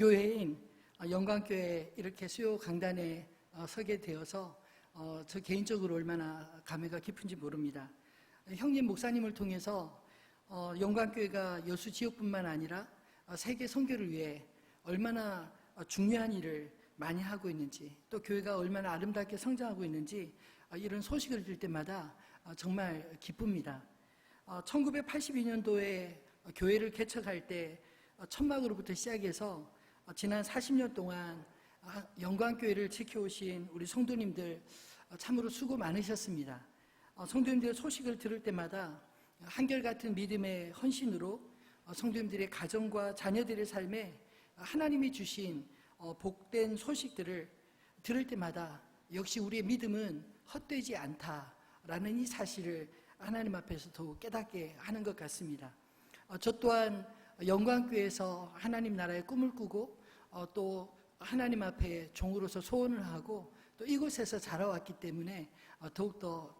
교회인 영광교회 이렇게 수요 강단에 서게 되어서 저 개인적으로 얼마나 감회가 깊은지 모릅니다. 형님 목사님을 통해서 영광교회가 여수 지역뿐만 아니라 세계 선교를 위해 얼마나 중요한 일을 많이 하고 있는지, 또 교회가 얼마나 아름답게 성장하고 있는지 이런 소식을 들을 때마다 정말 기쁩니다. 1982년도에 교회를 개척할 때 천막으로부터 시작해서 지난 40년 동안 영광교회를 지켜오신 우리 성도님들 참으로 수고 많으셨습니다. 성도님들의 소식을 들을 때마다 한결같은 믿음의 헌신으로 성도님들의 가정과 자녀들의 삶에 하나님이 주신 복된 소식들을 들을 때마다 역시 우리의 믿음은 헛되지 않다라는 이 사실을 하나님 앞에서 더욱 깨닫게 하는 것 같습니다. 저 또한 영광교회에서 하나님 나라의 꿈을 꾸고 또 하나님 앞에 종으로서 소원을 하고 또 이곳에서 자라왔기 때문에 더욱더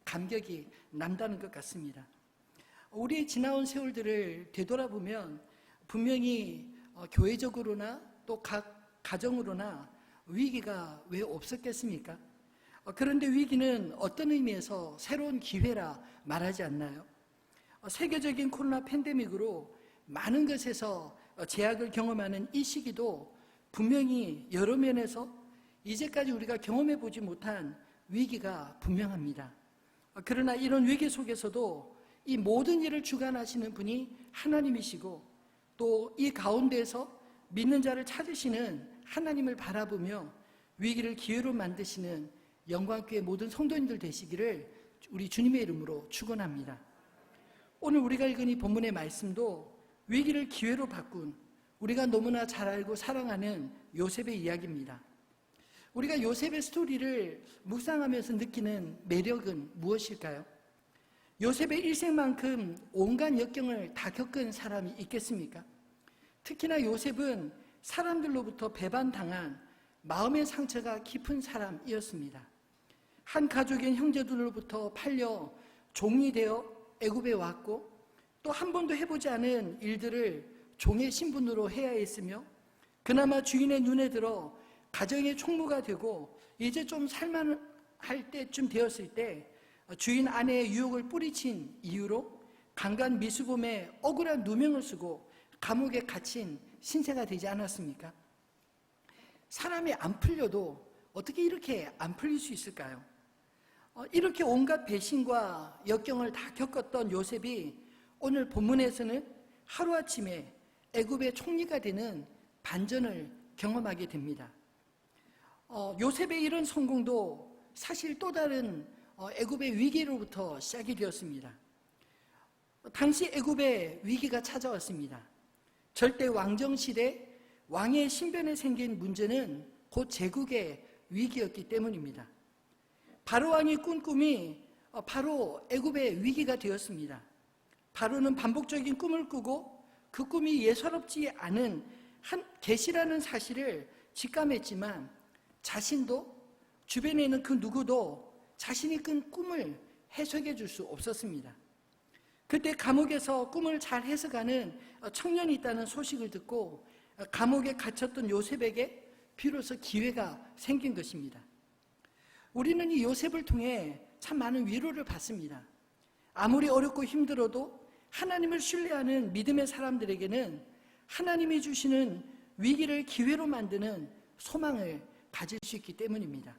감격이 남다른 것 같습니다. 우리의 지나온 세월들을 되돌아보면 분명히 교회적으로나 또 각 가정으로나 위기가 왜 없었겠습니까? 그런데 위기는 어떤 의미에서 새로운 기회라 말하지 않나요? 세계적인 코로나 팬데믹으로 많은 것에서 제약을 경험하는 이 시기도 분명히 여러 면에서 이제까지 우리가 경험해 보지 못한 위기가 분명합니다. 그러나 이런 위기 속에서도 이 모든 일을 주관하시는 분이 하나님이시고 또 이 가운데서 믿는 자를 찾으시는 하나님을 바라보며 위기를 기회로 만드시는 영광교회 모든 성도님들 되시기를 우리 주님의 이름으로 축원합니다. 오늘 우리가 읽은 이 본문의 말씀도 위기를 기회로 바꾼 우리가 너무나 잘 알고 사랑하는 요셉의 이야기입니다. 우리가 요셉의 스토리를 묵상하면서 느끼는 매력은 무엇일까요? 요셉의 일생만큼 온갖 역경을 다 겪은 사람이 있겠습니까? 특히나 요셉은 사람들로부터 배반당한 마음의 상처가 깊은 사람이었습니다. 한 가족인 형제들로부터 팔려 종이 되어 애굽에 왔고 또 한 번도 해보지 않은 일들을 종의 신분으로 해야 했으며 그나마 주인의 눈에 들어 가정의 총무가 되고 이제 좀 살만할 때쯤 되었을 때 주인 아내의 유혹을 뿌리친 이유로 강간 미수범의 억울한 누명을 쓰고 감옥에 갇힌 신세가 되지 않았습니까? 사람이 안 풀려도 어떻게 이렇게 안 풀릴 수 있을까요? 이렇게 온갖 배신과 역경을 다 겪었던 요셉이 오늘 본문에서는 하루아침에 애굽의 총리가 되는 반전을 경험하게 됩니다. 요셉의 이런 성공도 사실 또 다른 애굽의 위기로부터 시작이 되었습니다. 당시 애굽의 위기가 찾아왔습니다. 절대 왕정 시대 왕의 신변에 생긴 문제는 곧 제국의 위기였기 때문입니다. 바로 왕이 꾼 꿈이 바로 애굽의 위기가 되었습니다. 바로는 반복적인 꿈을 꾸고 그 꿈이 예사롭지 않은 한 계시라는 사실을 직감했지만 자신도 주변에 있는 그 누구도 자신이 꾼 꿈을 해석해 줄 수 없었습니다. 그때 감옥에서 꿈을 잘 해석하는 청년이 있다는 소식을 듣고 감옥에 갇혔던 요셉에게 비로소 기회가 생긴 것입니다. 우리는 이 요셉을 통해 참 많은 위로를 받습니다. 아무리 어렵고 힘들어도 하나님을 신뢰하는 믿음의 사람들에게는 하나님이 주시는 위기를 기회로 만드는 소망을 가질 수 있기 때문입니다.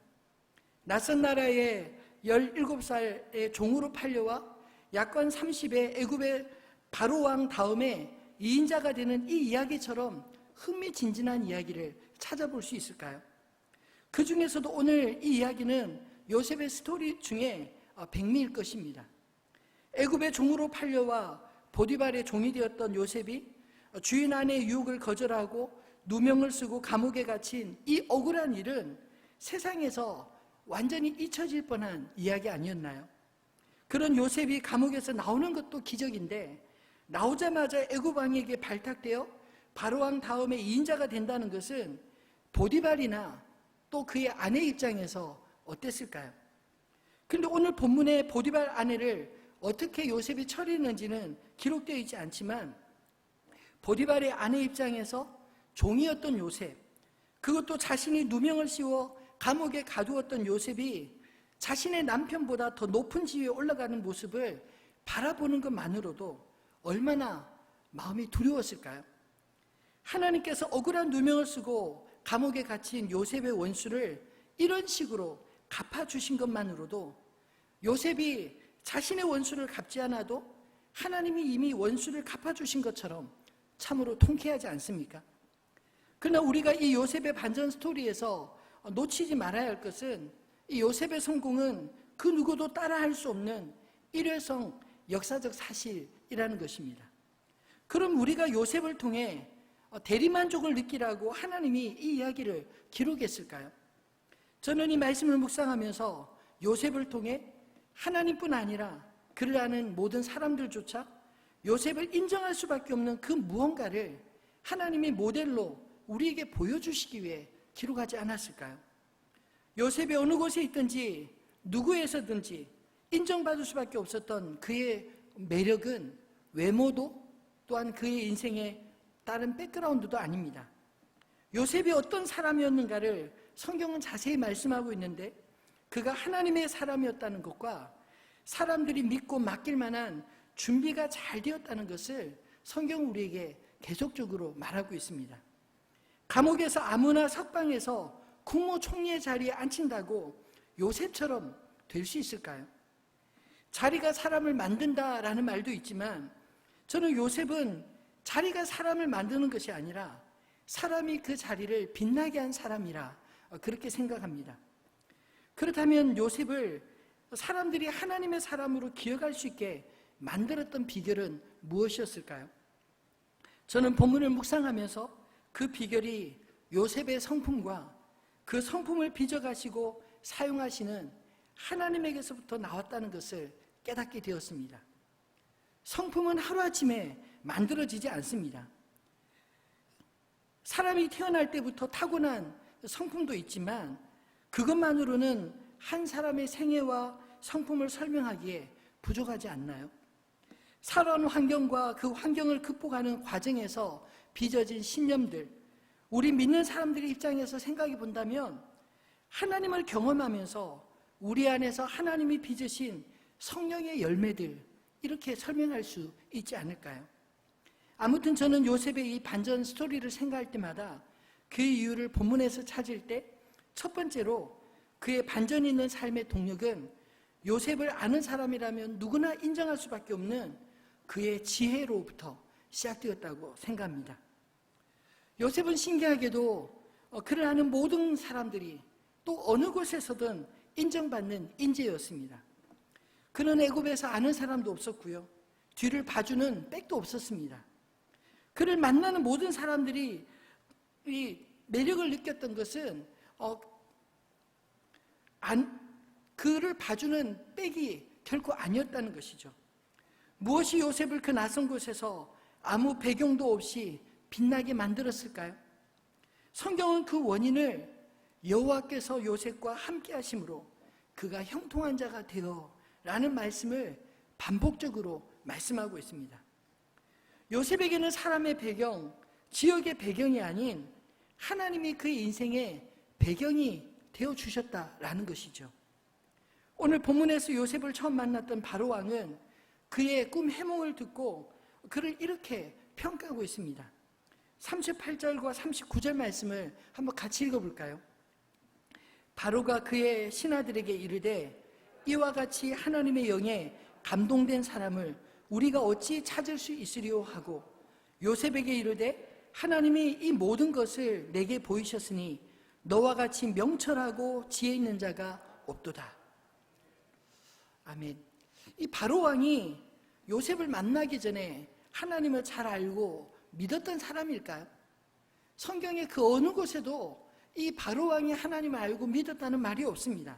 낯선 나라에 17살의 종으로 팔려와 약관 30의 애굽의 바로 왕 다음에 2인자가 되는 이 이야기처럼 흥미진진한 이야기를 찾아볼 수 있을까요? 그 중에서도 오늘 이 이야기는 요셉의 스토리 중에 백미일 것입니다. 애굽의 종으로 팔려와 보디발의 종이 되었던 요셉이 주인 아내의 유혹을 거절하고 누명을 쓰고 감옥에 갇힌 이 억울한 일은 세상에서 완전히 잊혀질 뻔한 이야기 아니었나요? 그런 요셉이 감옥에서 나오는 것도 기적인데 나오자마자 애굽 왕에게 발탁되어 바로 왕 다음에 2인자가 된다는 것은 보디발이나 또 그의 아내 입장에서 어땠을까요? 그런데 오늘 본문에 보디발 아내를 어떻게 요셉이 처리했는지는 기록되어 있지 않지만 보디발의 아내 입장에서 종이었던 요셉, 그것도 자신이 누명을 씌워 감옥에 가두었던 요셉이 자신의 남편보다 더 높은 지위에 올라가는 모습을 바라보는 것만으로도 얼마나 마음이 두려웠을까요? 하나님께서 억울한 누명을 쓰고 감옥에 갇힌 요셉의 원수를 이런 식으로 갚아주신 것만으로도 요셉이 자신의 원수를 갚지 않아도 하나님이 이미 원수를 갚아주신 것처럼 참으로 통쾌하지 않습니까? 그러나 우리가 이 요셉의 반전 스토리에서 놓치지 말아야 할 것은 이 요셉의 성공은 그 누구도 따라할 수 없는 일회성 역사적 사실이라는 것입니다. 그럼 우리가 요셉을 통해 대리만족을 느끼라고 하나님이 이 이야기를 기록했을까요? 저는 이 말씀을 묵상하면서 요셉을 통해 하나님뿐 아니라 그를 아는 모든 사람들조차 요셉을 인정할 수밖에 없는 그 무언가를 하나님이 모델로 우리에게 보여주시기 위해 기록하지 않았을까요? 요셉이 어느 곳에 있든지 누구에서든지 인정받을 수밖에 없었던 그의 매력은 외모도 또한 그의 인생의 다른 백그라운드도 아닙니다. 요셉이 어떤 사람이었는가를 성경은 자세히 말씀하고 있는데 그가 하나님의 사람이었다는 것과 사람들이 믿고 맡길 만한 준비가 잘 되었다는 것을 성경은 우리에게 계속적으로 말하고 있습니다. 감옥에서 아무나 석방해서 국무총리의 자리에 앉힌다고 요셉처럼 될 수 있을까요? 자리가 사람을 만든다라는 말도 있지만 저는 요셉은 자리가 사람을 만드는 것이 아니라 사람이 그 자리를 빛나게 한 사람이라 그렇게 생각합니다. 그렇다면 요셉을 사람들이 하나님의 사람으로 기억할 수 있게 만들었던 비결은 무엇이었을까요? 저는 본문을 묵상하면서 그 비결이 요셉의 성품과 그 성품을 빚어가시고 사용하시는 하나님에게서부터 나왔다는 것을 깨닫게 되었습니다. 성품은 하루아침에 만들어지지 않습니다. 사람이 태어날 때부터 타고난 성품도 있지만 그것만으로는 한 사람의 생애와 성품을 설명하기에 부족하지 않나요? 살아온 환경과 그 환경을 극복하는 과정에서 빚어진 신념들, 우리 믿는 사람들의 입장에서 생각해 본다면 하나님을 경험하면서 우리 안에서 하나님이 빚으신 성령의 열매들, 이렇게 설명할 수 있지 않을까요? 아무튼 저는 요셉의 이 반전 스토리를 생각할 때마다 그 이유를 본문에서 찾을 때 첫 번째로 그의 반전 있는 삶의 동력은 요셉을 아는 사람이라면 누구나 인정할 수밖에 없는 그의 지혜로부터 시작되었다고 생각합니다. 요셉은 신기하게도 그를 아는 모든 사람들이 또 어느 곳에서든 인정받는 인재였습니다. 그는 애굽에서 아는 사람도 없었고요. 뒤를 봐주는 백도 없었습니다. 그를 만나는 모든 사람들이 이 매력을 느꼈던 것은 그를 봐주는 백이 결코 아니었다는 것이죠. 무엇이 요셉을 그 낯선 곳에서 아무 배경도 없이 빛나게 만들었을까요? 성경은 그 원인을 여호와께서 요셉과 함께 하심으로 그가 형통한 자가 되어 라는 말씀을 반복적으로 말씀하고 있습니다. 요셉에게는 사람의 배경, 지역의 배경이 아닌 하나님이 그의 인생의 배경이 되어주셨다라는 것이죠. 오늘 본문에서 요셉을 처음 만났던 바로왕은 그의 꿈 해몽을 듣고 그를 이렇게 평가하고 있습니다. 38절과 39절 말씀을 한번 같이 읽어볼까요? 바로가 그의 신하들에게 이르되 이와 같이 하나님의 영에 감동된 사람을 우리가 어찌 찾을 수 있으리요 하고 요셉에게 이르되 하나님이 이 모든 것을 내게 보이셨으니 너와 같이 명철하고 지혜 있는 자가 없도다. 아멘. 이 바로왕이 요셉을 만나기 전에 하나님을 잘 알고 믿었던 사람일까요? 성경의 그 어느 곳에도 이 바로왕이 하나님을 알고 믿었다는 말이 없습니다.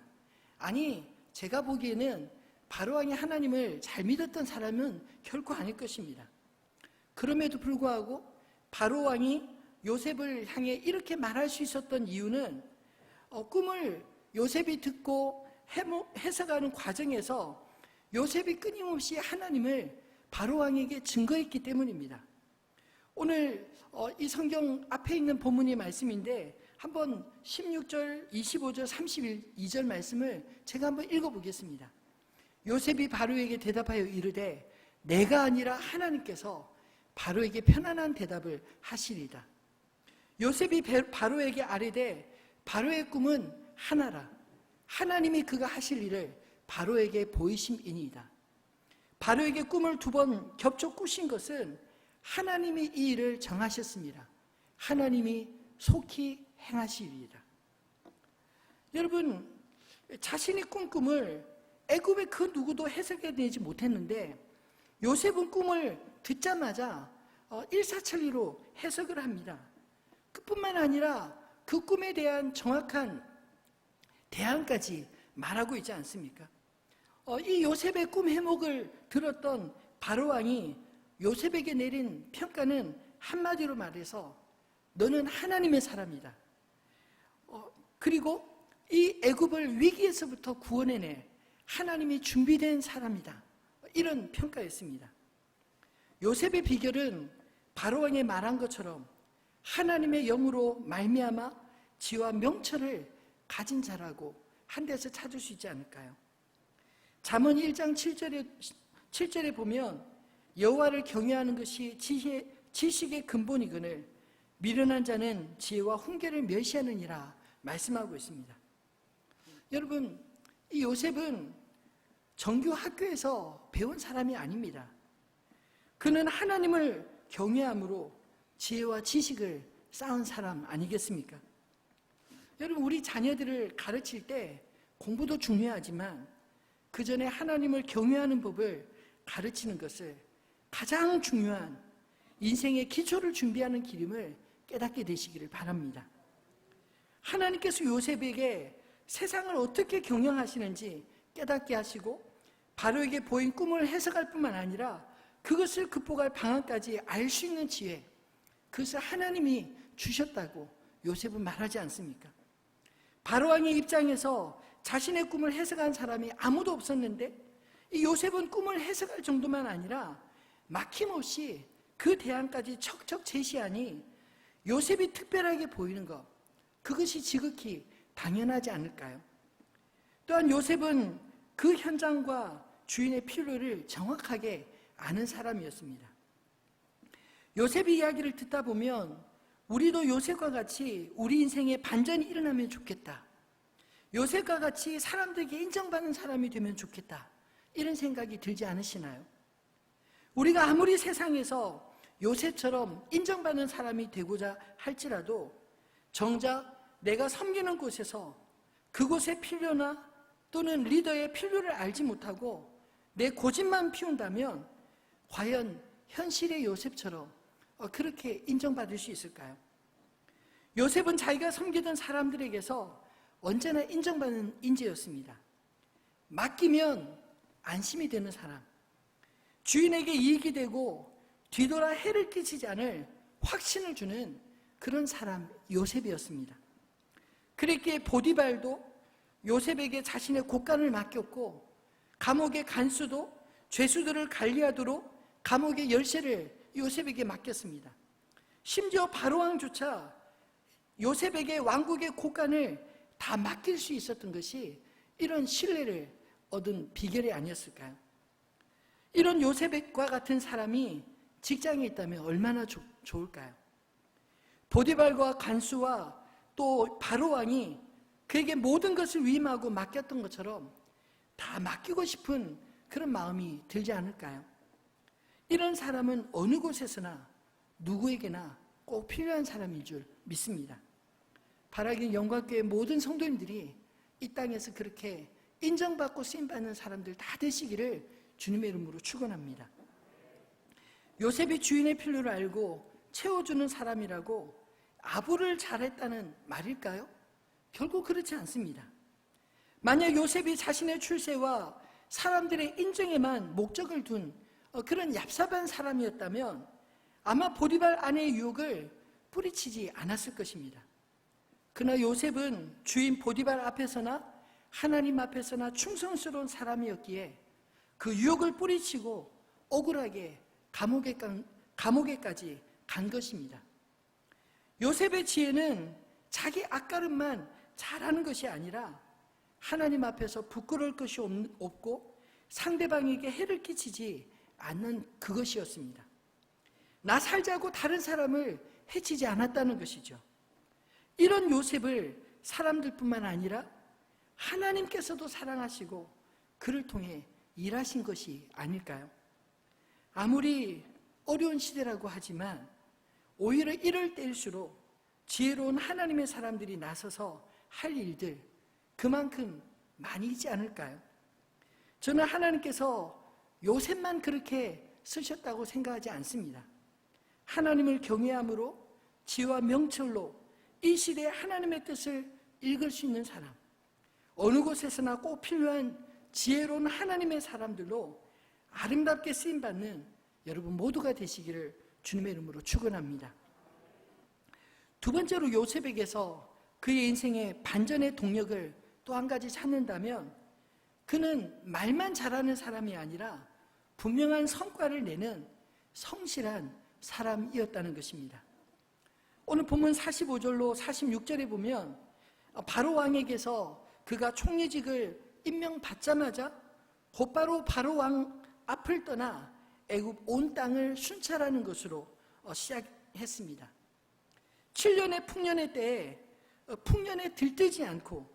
아니, 제가 보기에는 바로왕이 하나님을 잘 믿었던 사람은 결코 아닐 것입니다. 그럼에도 불구하고 바로왕이 요셉을 향해 이렇게 말할 수 있었던 이유는 꿈을 요셉이 듣고 해석하는 과정에서 요셉이 끊임없이 하나님을 바로왕에게 증거했기 때문입니다. 오늘 이 성경 앞에 있는 본문의 말씀인데 한번 16절, 25절, 32절 말씀을 제가 한번 읽어보겠습니다. 요셉이 바로에게 대답하여 이르되 내가 아니라 하나님께서 바로에게 편안한 대답을 하시리다. 요셉이 바로에게 아뢰되 바로의 꿈은 하나라. 하나님이 그가 하실 일을 바로에게 보이심이니이다. 바로에게 꿈을 2번 겹쳐 꾸신 것은 하나님이 이 일을 정하셨습니다. 하나님이 속히 행하시리이다. 여러분, 자신이 꾼 꿈을 애굽의 그 누구도 해석해내지 못했는데 요셉은 꿈을 듣자마자 일사천리로 해석을 합니다. 그뿐만 아니라 그 꿈에 대한 정확한 대안까지 말하고 있지 않습니까? 이 요셉의 꿈 해목을 들었던 바로왕이 요셉에게 내린 평가는 한마디로 말해서 너는 하나님의 사람이다. 그리고 이 애굽을 위기에서부터 구원해낼 하나님이 준비된 사람이다. 이런 평가였습니다. 요셉의 비결은 바로왕이 말한 것처럼 하나님의 영으로 말미암아 지와 명철을 가진 자라고 한 데서 찾을 수 있지 않을까요? 잠언 1장 7절에 보면 여호와를 경외하는 것이 지식의 근본이거늘 미련한 자는 지혜와 훈계를 멸시하느니라 말씀하고 있습니다. 여러분, 이 요셉은 정규 학교에서 배운 사람이 아닙니다. 그는 하나님을 경외함으로 지혜와 지식을 쌓은 사람 아니겠습니까? 여러분, 우리 자녀들을 가르칠 때 공부도 중요하지만 그 전에 하나님을 경외하는 법을 가르치는 것을 가장 중요한 인생의 기초를 준비하는 기름을 깨닫게 되시기를 바랍니다. 하나님께서 요셉에게 세상을 어떻게 경영하시는지 깨닫게 하시고 바로에게 보인 꿈을 해석할 뿐만 아니라 그것을 극복할 방안까지 알 수 있는 지혜, 그것을 하나님이 주셨다고 요셉은 말하지 않습니까? 바로왕의 입장에서 자신의 꿈을 해석한 사람이 아무도 없었는데 이 요셉은 꿈을 해석할 정도만 아니라 막힘없이 그 대안까지 척척 제시하니 요셉이 특별하게 보이는 것, 그것이 지극히 당연하지 않을까요? 또한 요셉은 그 현장과 주인의 필요를 정확하게 아는 사람이었습니다. 요셉의 이야기를 듣다 보면 우리도 요셉과 같이 우리 인생에 반전이 일어나면 좋겠다. 요셉과 같이 사람들에게 인정받는 사람이 되면 좋겠다. 이런 생각이 들지 않으시나요? 우리가 아무리 세상에서 요셉처럼 인정받는 사람이 되고자 할지라도 정작 내가 섬기는 곳에서 그곳의 필요나 또는 리더의 필요를 알지 못하고 내 고집만 피운다면 과연 현실의 요셉처럼 그렇게 인정받을 수 있을까요? 요셉은 자기가 섬기던 사람들에게서 언제나 인정받는 인재였습니다. 맡기면 안심이 되는 사람, 주인에게 이익이 되고 뒤돌아 해를 끼치지 않을 확신을 주는 그런 사람 요셉이었습니다. 그랬기에 보디발도 요셉에게 자신의 곳간을 맡겼고 감옥의 간수도 죄수들을 관리하도록 감옥의 열쇠를 요셉에게 맡겼습니다. 심지어 바로왕조차 요셉에게 왕국의 곳간을 다 맡길 수 있었던 것이 이런 신뢰를 얻은 비결이 아니었을까요? 이런 요셉과 같은 사람이 직장에 있다면 얼마나 좋을까요? 보디발과 간수와 또 바로왕이 그에게 모든 것을 위임하고 맡겼던 것처럼 다 맡기고 싶은 그런 마음이 들지 않을까요? 이런 사람은 어느 곳에서나 누구에게나 꼭 필요한 사람인 줄 믿습니다. 바라긴 영광교회 모든 성도님들이 이 땅에서 그렇게 인정받고 쓰임받는 사람들 다 되시기를 주님의 이름으로 축원합니다. 요셉이 주인의 필요를 알고 채워주는 사람이라고 아부를 잘했다는 말일까요? 결국 그렇지 않습니다. 만약 요셉이 자신의 출세와 사람들의 인정에만 목적을 둔 그런 얍삽한 사람이었다면 아마 보디발 아내의 유혹을 뿌리치지 않았을 것입니다. 그러나 요셉은 주인 보디발 앞에서나 하나님 앞에서나 충성스러운 사람이었기에 그 유혹을 뿌리치고 억울하게 감옥에까지 간 것입니다. 요셉의 지혜는 자기 앞가름만 잘하는 것이 아니라 하나님 앞에서 부끄러울 것이 없고 상대방에게 해를 끼치지 않는 그것이었습니다. 나 살자고 다른 사람을 해치지 않았다는 것이죠. 이런 요셉을 사람들뿐만 아니라 하나님께서도 사랑하시고 그를 통해 일하신 것이 아닐까요? 아무리 어려운 시대라고 하지만 오히려 이럴 때일수록 지혜로운 하나님의 사람들이 나서서 할 일들 그만큼 많이 있지 않을까요? 저는 하나님께서 요셉만 그렇게 쓰셨다고 생각하지 않습니다. 하나님을 경외함으로 지혜와 명철로 이 시대에 하나님의 뜻을 읽을 수 있는 사람, 어느 곳에서나 꼭 필요한 지혜로운 하나님의 사람들로 아름답게 쓰임받는 여러분 모두가 되시기를 주님의 이름으로 축원합니다. 두 번째로 요셉에게서 그의 인생의 반전의 동력을 또 한 가지 찾는다면 그는 말만 잘하는 사람이 아니라 분명한 성과를 내는 성실한 사람이었다는 것입니다. 오늘 본문 45절로 46절에 보면 바로 왕에게서 그가 총리직을 임명받자마자 곧바로 바로 왕 앞을 떠나 애굽 온 땅을 순찰하는 것으로 시작했습니다. 7년의 풍년의 때에 풍년에 들뜨지 않고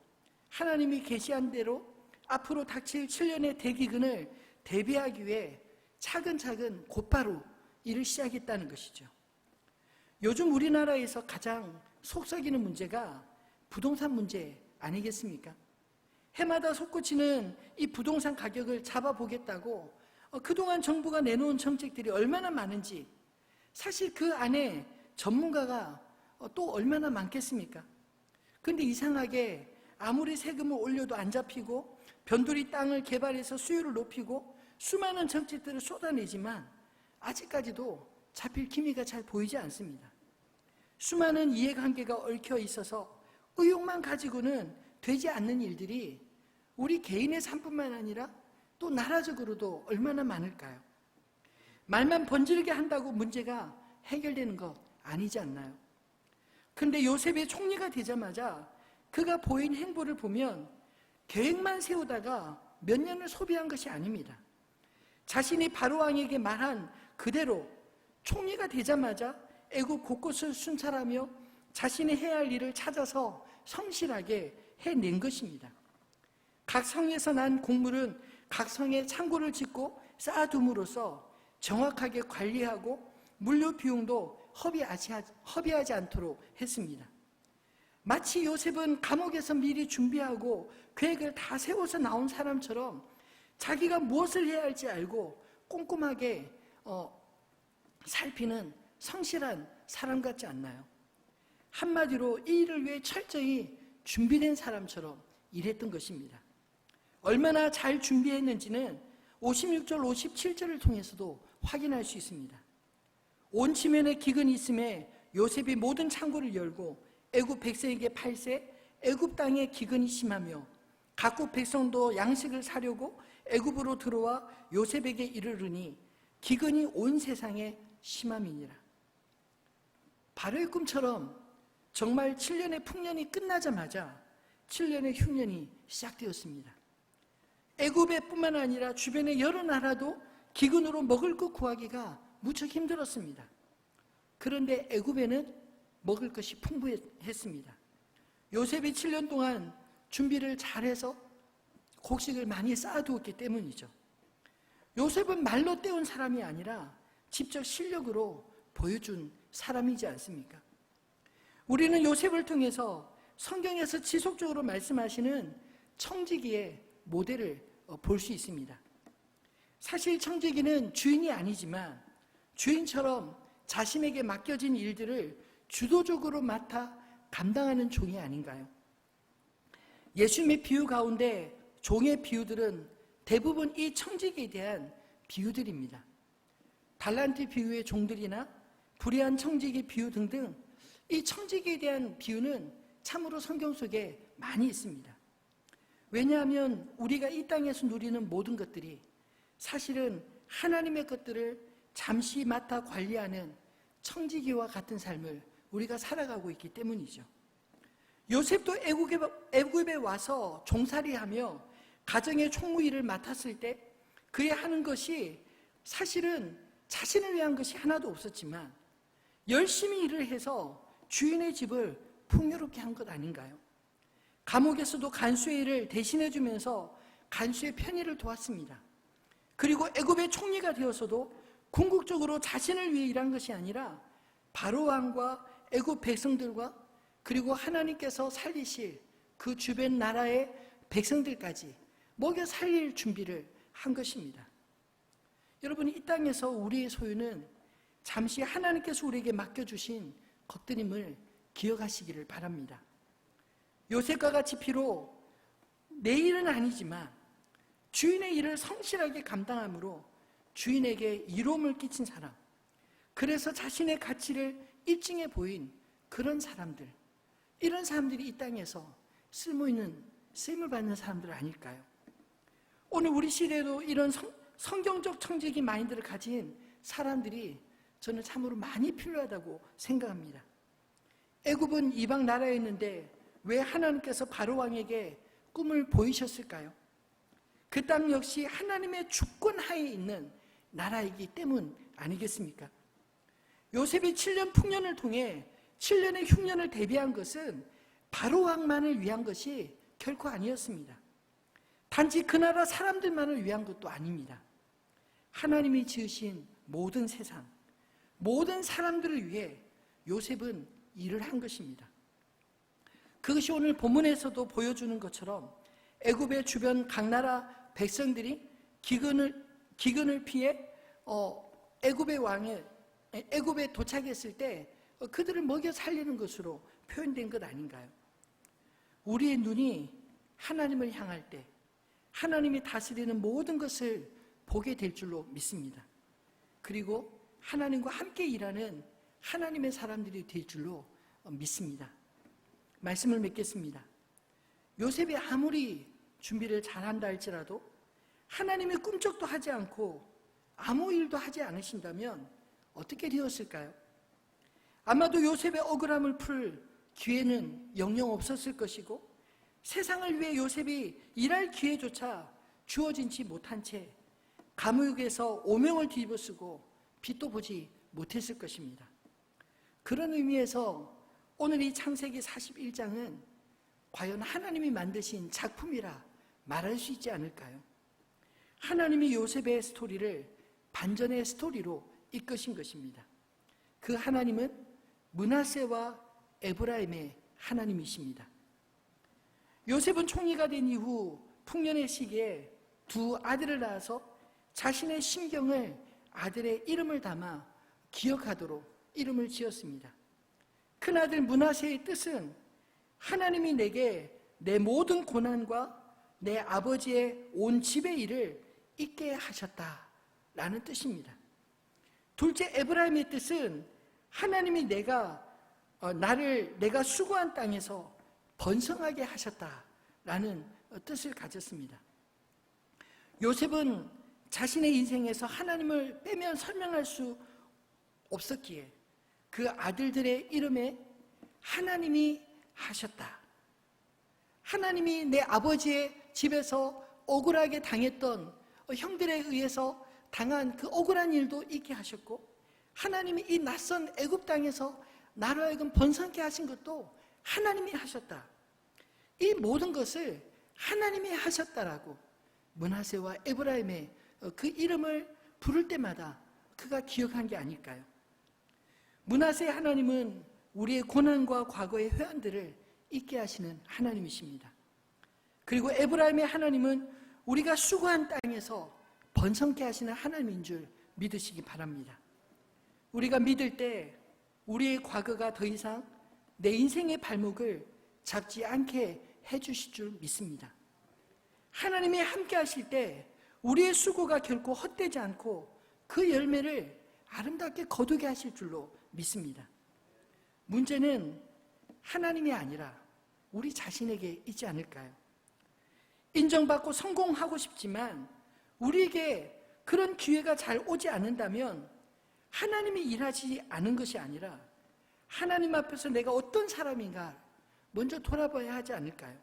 하나님이 계시한 대로 앞으로 닥칠 7년의 대기근을 대비하기 위해 차근차근 곧바로 일을 시작했다는 것이죠. 요즘 우리나라에서 가장 속썩이는 문제가 부동산 문제 아니겠습니까? 해마다 솟구치는 이 부동산 가격을 잡아보겠다고 그동안 정부가 내놓은 정책들이 얼마나 많은지 사실 그 안에 전문가가 또 얼마나 많겠습니까? 그런데 이상하게 아무리 세금을 올려도 안 잡히고 변두리 땅을 개발해서 수요를 높이고 수많은 정책들을 쏟아내지만 아직까지도 잡힐 기미가 잘 보이지 않습니다. 수많은 이해관계가 얽혀 있어서 의욕만 가지고는 되지 않는 일들이 우리 개인의 삶뿐만 아니라 또 나라적으로도 얼마나 많을까요? 말만 번지르게 한다고 문제가 해결되는 것 아니지 않나요? 그런데 요셉의 총리가 되자마자 그가 보인 행보를 보면 계획만 세우다가 몇 년을 소비한 것이 아닙니다. 자신이 바로왕에게 말한 그대로 총리가 되자마자 애굽 곳곳을 순찰하며 자신이 해야 할 일을 찾아서 성실하게 해낸 것입니다. 각 성에서 난 곡물은 각 성에 창고를 짓고 쌓아둠으로써 정확하게 관리하고 물류 비용도 허비하지 않도록 했습니다. 마치 요셉은 감옥에서 미리 준비하고 계획을 다 세워서 나온 사람처럼 자기가 무엇을 해야 할지 알고 꼼꼼하게 살피는 성실한 사람 같지 않나요? 한마디로 이 일을 위해 철저히 준비된 사람처럼 일했던 것입니다. 얼마나 잘 준비했는지는 56절, 57절을 통해서도 확인할 수 있습니다. 온 지면에 기근이 있음에 요셉이 모든 창고를 열고 애굽 백성에게 팔세 애굽 땅에 기근이 심하며 각국 백성도 양식을 사려고 애굽으로 들어와 요셉에게 이르르니 기근이 온 세상에 심함이니라. 바로의 꿈처럼 정말 7년의 풍년이 끝나자마자 7년의 흉년이 시작되었습니다. 애굽에 뿐만 아니라 주변의 여러 나라도 기근으로 먹을 것 구하기가 무척 힘들었습니다. 그런데 애굽에는 먹을 것이 풍부했습니다. 요셉이 7년 동안 준비를 잘해서 곡식을 많이 쌓아두었기 때문이죠. 요셉은 말로 때운 사람이 아니라 직접 실력으로 보여준 사람이지 않습니까? 우리는 요셉을 통해서 성경에서 지속적으로 말씀하시는 청지기의 모델을 볼 수 있습니다. 사실 청지기는 주인이 아니지만 주인처럼 자신에게 맡겨진 일들을 주도적으로 맡아 감당하는 종이 아닌가요? 예수님의 비유 가운데 종의 비유들은 대부분 이 청지기에 대한 비유들입니다. 달란트 비유의 종들이나 불의한 청지기 비유 등등 이 청지기에 대한 비유는 참으로 성경 속에 많이 있습니다. 왜냐하면 우리가 이 땅에서 누리는 모든 것들이 사실은 하나님의 것들을 잠시 맡아 관리하는 청지기와 같은 삶을 우리가 살아가고 있기 때문이죠. 요셉도 애굽에 와서 종살이하며 가정의 총무 일을 맡았을 때 그의 하는 것이 사실은 자신을 위한 것이 하나도 없었지만 열심히 일을 해서 주인의 집을 풍요롭게 한 것 아닌가요? 감옥에서도 간수의 일을 대신해 주면서 간수의 편의를 도왔습니다. 그리고 애굽의 총리가 되어서도 궁극적으로 자신을 위해 일한 것이 아니라 바로 왕과 애굽 백성들과 그리고 하나님께서 살리실 그 주변 나라의 백성들까지 먹여 살릴 준비를 한 것입니다. 여러분, 이 땅에서 우리의 소유는 잠시 하나님께서 우리에게 맡겨주신 것들임을 기억하시기를 바랍니다. 요셉과 같이 비록 내 일은 아니지만 주인의 일을 성실하게 감당함으로 주인에게 이로움을 끼친 사람, 그래서 자신의 가치를 입증해 보인 그런 사람들, 이런 사람들이 이 땅에서 쓰임을 받는 사람들 아닐까요? 오늘 우리 시대에도 이런 성경적 청지기 마인드를 가진 사람들이 저는 참으로 많이 필요하다고 생각합니다. 애굽은 이방 나라였는데 왜 하나님께서 바로 왕에게 꿈을 보이셨을까요? 그 땅 역시 하나님의 주권 하에 있는 나라이기 때문 아니겠습니까? 요셉이 7년 풍년을 통해 7년의 흉년을 대비한 것은 바로 왕만을 위한 것이 결코 아니었습니다. 단지 그 나라 사람들만을 위한 것도 아닙니다. 하나님이 지으신 모든 세상, 모든 사람들을 위해 요셉은 일을 한 것입니다. 그것이 오늘 본문에서도 보여주는 것처럼 애굽의 주변 각 나라 백성들이 기근을 피해 애굽에 도착했을 때 그들을 먹여 살리는 것으로 표현된 것 아닌가요? 우리의 눈이 하나님을 향할 때 하나님이 다스리는 모든 것을 보게 될 줄로 믿습니다. 그리고 하나님과 함께 일하는 하나님의 사람들이 될 줄로 믿습니다. 말씀을 맺겠습니다. 요셉이 아무리 준비를 잘한다 할지라도 하나님이 꿈쩍도 하지 않고 아무 일도 하지 않으신다면 어떻게 되었을까요? 아마도 요셉의 억울함을 풀 기회는 영영 없었을 것이고 세상을 위해 요셉이 일할 기회조차 주어지지 못한 채 감옥에서 오명을 뒤집어쓰고 빛도 보지 못했을 것입니다. 그런 의미에서 오늘 이 창세기 41장은 과연 하나님이 만드신 작품이라 말할 수 있지 않을까요? 하나님이 요셉의 스토리를 반전의 스토리로 이끄신 것입니다. 그 하나님은 므낫세와 에브라임의 하나님이십니다. 요셉은 총리가 된 이후 풍년의 시기에 두 아들을 낳아서 자신의 심경을 아들의 이름을 담아 기억하도록 이름을 지었습니다. 큰아들 므낫세의 뜻은 하나님이 내게 내 모든 고난과 내 아버지의 온 집의 일을 잊게 하셨다라는 뜻입니다. 둘째 에브라임의 뜻은 하나님이 내가 수고한 땅에서 번성하게 하셨다라는 뜻을 가졌습니다. 요셉은 자신의 인생에서 하나님을 빼면 설명할 수 없었기에 그 아들들의 이름에 하나님이 하셨다, 하나님이 내 아버지의 집에서 억울하게 당했던 형들에 의해서 당한 그 억울한 일도 있게 하셨고, 하나님이 이 낯선 애굽 땅에서 나로 하여금 번성케 하신 것도 하나님이 하셨다, 이 모든 것을 하나님이 하셨다라고 므낫세와 에브라임의 그 이름을 부를 때마다 그가 기억한 게 아닐까요? 므낫세의 하나님은 우리의 고난과 과거의 회한들을 잊게 하시는 하나님이십니다. 그리고 에브라임의 하나님은 우리가 수고한 땅에서 번성케 하시는 하나님인 줄 믿으시기 바랍니다. 우리가 믿을 때 우리의 과거가 더 이상 내 인생의 발목을 잡지 않게 해주실 줄 믿습니다. 하나님이 함께 하실 때 우리의 수고가 결코 헛되지 않고 그 열매를 아름답게 거두게 하실 줄로 믿습니다. 문제는 하나님이 아니라 우리 자신에게 있지 않을까요? 인정받고 성공하고 싶지만 우리에게 그런 기회가 잘 오지 않는다면 하나님이 일하지 않은 것이 아니라 하나님 앞에서 내가 어떤 사람인가 먼저 돌아봐야 하지 않을까요?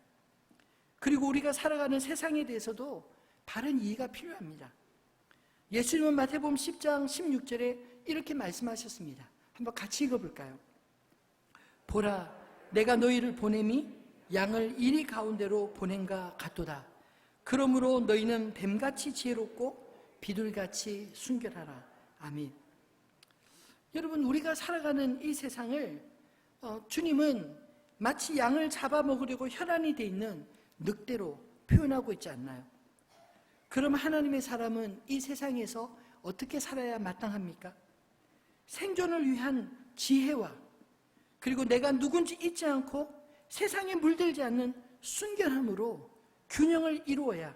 그리고 우리가 살아가는 세상에 대해서도 바른 이해가 필요합니다. 예수님은 마태복음 10장 16절에 이렇게 말씀하셨습니다. 한번 같이 읽어볼까요? 보라, 내가 너희를 보냄이 양을 이리 가운데로 보낸가 같도다. 그러므로 너희는 뱀같이 지혜롭고 비둘같이 순결하라. 아멘. 여러분, 우리가 살아가는 이 세상을 주님은 마치 양을 잡아먹으려고 혈안이 돼 있는 늑대로 표현하고 있지 않나요? 그럼 하나님의 사람은 이 세상에서 어떻게 살아야 마땅합니까? 생존을 위한 지혜와 그리고 내가 누군지 잊지 않고 세상에 물들지 않는 순결함으로 균형을 이루어야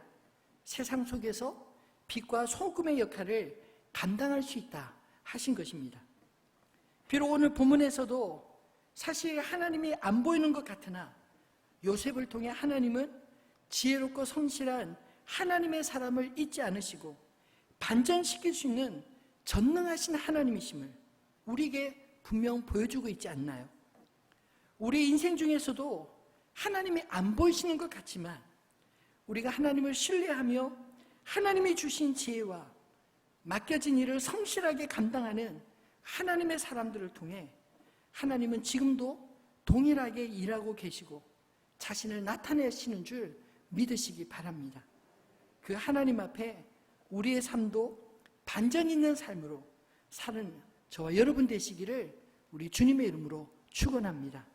세상 속에서 빛과 소금의 역할을 감당할 수 있다 하신 것입니다. 비록 오늘 본문에서도 사실 하나님이 안 보이는 것 같으나 요셉을 통해 하나님은 지혜롭고 성실한 하나님의 사람을 잊지 않으시고 반전시킬 수 있는 전능하신 하나님이심을 우리에게 분명 보여주고 있지 않나요? 우리 인생 중에서도 하나님이 안 보이시는 것 같지만 우리가 하나님을 신뢰하며 하나님이 주신 지혜와 맡겨진 일을 성실하게 감당하는 하나님의 사람들을 통해 하나님은 지금도 동일하게 일하고 계시고 자신을 나타내시는 줄 믿으시기 바랍니다. 그 하나님 앞에 우리의 삶도 반전 있는 삶으로 사는 저와 여러분 되시기를 우리 주님의 이름으로 축원합니다.